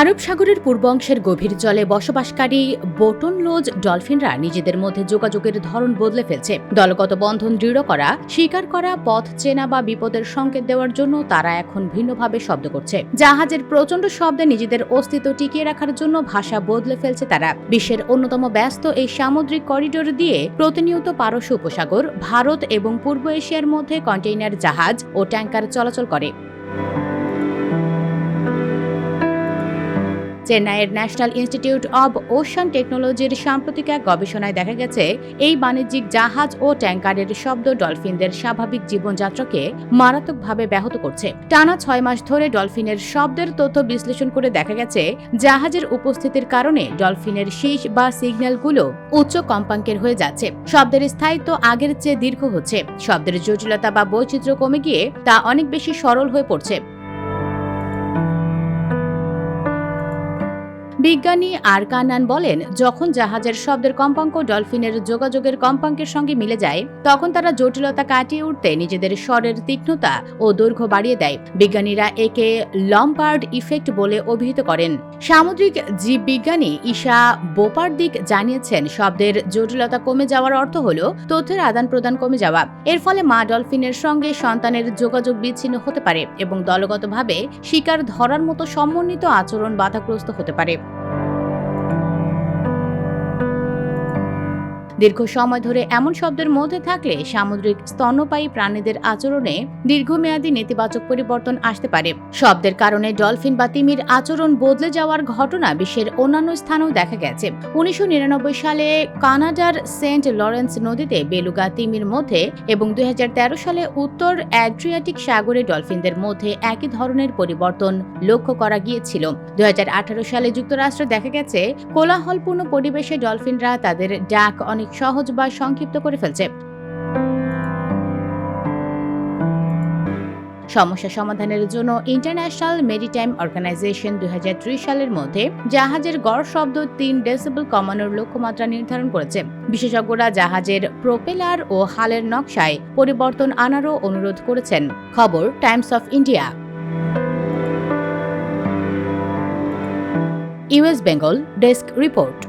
আরব সাগরের পূর্বাংশের গভীর জলে বসবাসকারী বোটনলোজ ডলফিনরা নিজেদের মধ্যে যোগাযোগের ধরন বদলে ফেলছে। দলগত বন্ধন দৃঢ় করা, শিকার করা, পথ চেনা বা বিপদের সংকেত দেওয়ার জন্য তারা এখন ভিন্নভাবে শব্দ করছে। জাহাজের প্রচণ্ড শব্দে নিজেদের অস্তিত্ব টিকিয়ে রাখার জন্য ভাষা বদলে ফেলছে তারা। বিশ্বের অন্যতম ব্যস্ত এই সামুদ্রিক করিডোর দিয়ে প্রতিনিয়ত পারস্য উপসাগর, ভারত এবং পূর্ব এশিয়ার মধ্যে কন্টেইনার জাহাজ ও ট্যাঙ্কার চলাচল করে। চেন্নাইয়ের ন্যাশনাল ইনস্টিটিউট অব ওশান টেকনোলজির সাম্প্রতিক এক গবেষণায় দেখা গেছে, এই বাণিজ্যিক জাহাজ ও ট্যাঙ্কারের শব্দ ডলফিনদের স্বাভাবিক জীবনযাত্রাকে মারাত্মকভাবে ব্যাহত করছে। টানা 6 মাস ধরে ডলফিনের শব্দের তথ্য বিশ্লেষণ করে দেখা গেছে, জাহাজের উপস্থিতির কারণে ডলফিনের শীষ বা সিগন্যালগুলো উচ্চ কম্পাঙ্কের হয়ে যাচ্ছে। শব্দের স্থায়িত্ব আগের চেয়ে দীর্ঘ হচ্ছে। শব্দের জটিলতা বা বৈচিত্র্য কমে গিয়ে তা অনেক বেশি সরল হয়ে পড়ছে। বিজ্ঞানী আরকানান বলেন, যখন জাহাজের শব্দের কম্পাঙ্ক ডলফিনের যোগাযোগের কম্পাঙ্কের সঙ্গে মিলে যায়, তখন তারা জটিলতা কাটিয়ে উঠতে নিজেদের স্বরের তীক্ষ্ণতা ও দৈর্ঘ্য বাড়িয়ে দেয়। বিজ্ঞানীরা একে লম্বার্ড ইফেক্ট বলে অভিহিত করেন। সামুদ্রিক জীববিজ্ঞানী ঈশা বোপার্দিক জানিয়েছেন, শব্দের জটিলতা কমে যাওয়ার অর্থ হল তথ্যের আদান প্রদান কমে যাওয়া। এর ফলে মা ডলফিনের সঙ্গে সন্তানের যোগাযোগ বিচ্ছিন্ন হতে পারে এবং দলগতভাবে শিকার ধরার মতো সমন্বিত আচরণ বাধাগ্রস্ত হতে পারে। দীর্ঘ সময় ধরে এমন শব্দের মধ্যে থাকলে সামুদ্রিক স্তন্যপায়ী প্রাণীদের আচরণে দীর্ঘমেয়াদী নেতিবাচক পরিবর্তন আসতে পারে। শব্দের কারণে ডলফিন বা তিমির আচরণ বদলে যাওয়ার ঘটনা বিশ্বের অন্যান্য স্থানেও দেখা গেছে। 1999 সালে কানাডার সেন্ট লরেন্স নদীতে বেলুগা তিমির মধ্যে এবং 2013 সালে উত্তর অ্যাড্রিয়াটিক সাগরে ডলফিনদের মধ্যে একই ধরনের পরিবর্তন লক্ষ্য করা গিয়েছিল। 2018 সালে যুক্তরাষ্ট্রে দেখা গেছে, কোলাহলপূর্ণ পরিবেশে ডলফিনরা তাদের ডাক অনেক সহজ বা সংক্ষিপ্ত করে ফেলছে। সমস্যা সমাধানের জন্য ইন্টারন্যাশনাল মেরিটাইম অর্গানাইজেশন 2003 সালের মধ্যে জাহাজের গড় শব্দ 3 ডেসিবেল কমানোর লক্ষ্যমাত্রা নির্ধারণ করেছে। বিশেষজ্ঞরা জাহাজের প্রোপেলার ও হালের নকশায় পরিবর্তন আনারও অনুরোধ করেছেন। খবর Times of India. US Bengal desk report.